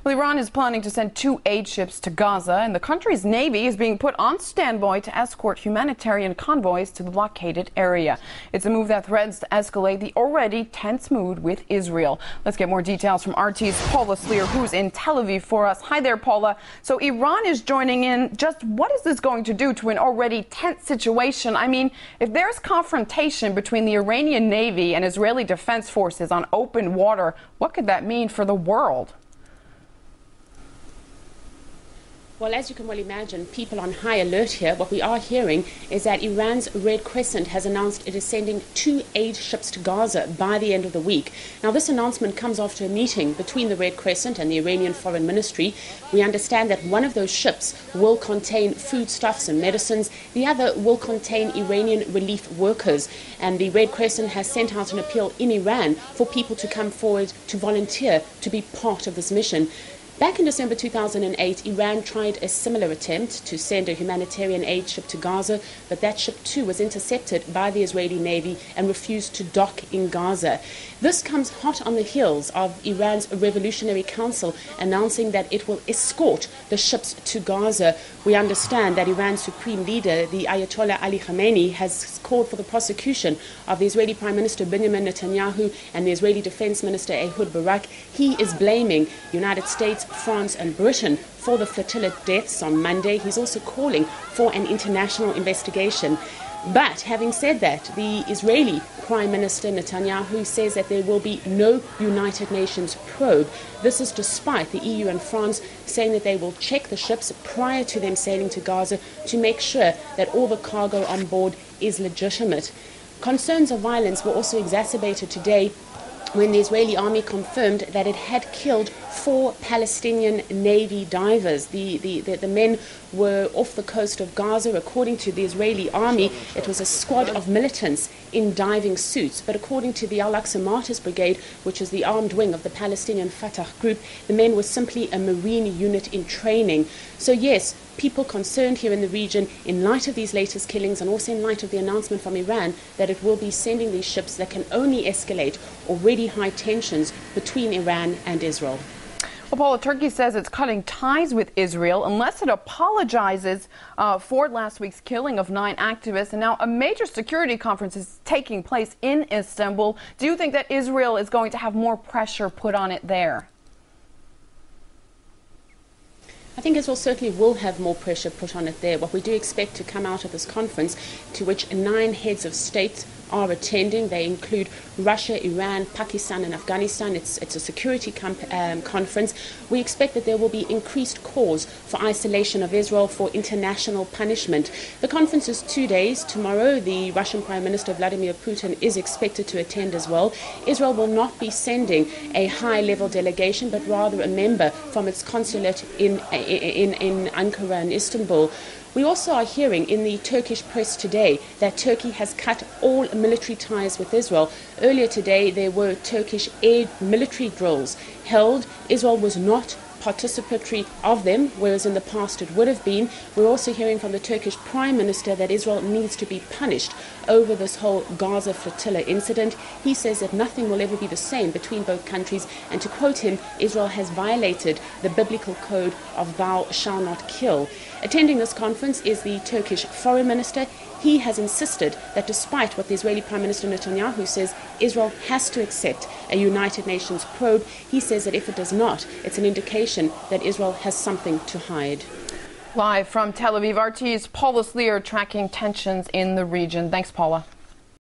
Well, Iran is planning to send 2 aid ships to Gaza, and the country's navy is being put on standby to escort humanitarian convoys to the blockaded area. It's a move that threatens to escalate the already tense mood with Israel. Let's get more details from RT's Paula Sleer, who's in Tel Aviv for us. Hi there, Paula. So Iran is joining in. Just what is this going to do to an already tense situation? I mean, if there's confrontation between the Iranian Navy and Israeli Defense Forces on open water, what could that mean for the world? Well, as you can well imagine, people on high alert here. What we are hearing is that Iran's Red Crescent has announced it is sending 2 aid ships to Gaza by the end of the week. Now, this announcement comes after a meeting between the Red Crescent and the Iranian Foreign Ministry. We understand that one of those ships will contain foodstuffs and medicines. The other will contain Iranian relief workers. And the Red Crescent has sent out an appeal in Iran for people to come forward to volunteer to be part of this mission. Back in December 2008, Iran tried a similar attempt to send a humanitarian aid ship to Gaza, but that ship too was intercepted by the Israeli Navy and refused to dock in Gaza. This comes hot on the heels of Iran's Revolutionary Council announcing that it will escort the ships to Gaza. We understand that Iran's supreme leader, the Ayatollah Ali Khamenei, has called for the prosecution of the Israeli Prime Minister Benjamin Netanyahu and the Israeli Defense Minister Ehud Barak. He is blaming the United States, France and Britain for the flotilla deaths on Monday. He's also calling for an international investigation. But having said that, the Israeli Prime Minister Netanyahu says that there will be no United Nations probe. This is despite the EU and France saying that they will check the ships prior to them sailing to Gaza to make sure that all the cargo on board is legitimate. Concerns of violence were also exacerbated today when the Israeli army confirmed that it had killed 4 Palestinian Navy divers. The men were off the coast of Gaza. According to the Israeli army, it was a squad of militants in diving suits. But according to the Al-Aqsa Martyrs Brigade, which is the armed wing of the Palestinian Fatah group, the men were simply a marine unit in training. So yes, people concerned here in the region, in light of these latest killings and also in light of the announcement from Iran that it will be sending these ships that can only escalate already high tensions between Iran and Israel. Well, Paula, Turkey says it's cutting ties with Israel unless it apologizes for last week's killing of 9 activists. And now a major security conference is taking place in Istanbul. Do you think that Israel is going to have more pressure put on it there? I think Israel certainly will have more pressure put on it there. What we do expect to come out of this conference, to which 9 heads of state are attending. They include Russia, Iran, Pakistan and Afghanistan. It's a security conference. We expect that there will be increased calls for isolation of Israel, for international punishment. The conference is 2 days. Tomorrow, the Russian Prime Minister Vladimir Putin is expected to attend as well. Israel will not be sending a high-level delegation, but rather a member from its consulate in Ankara and Istanbul. We also are hearing in the Turkish press today that Turkey has cut all military ties with Israel. Earlier today, there were Turkish air military drills held. Israel was not participatory of them, whereas in the past it would have been. We're also hearing from the Turkish Prime Minister that Israel needs to be punished over this whole Gaza flotilla incident. He says that nothing will ever be the same between both countries, and to quote him, Israel has violated the biblical code of thou shalt not kill. Attending this conference is the Turkish Foreign Minister. He has insisted that despite what the Israeli Prime Minister Netanyahu says, Israel has to accept a United Nations probe. He says that if it does not, it's an indication that Israel has something to hide. Live from Tel Aviv, RT's Paula Sleer tracking tensions in the region. Thanks, Paula.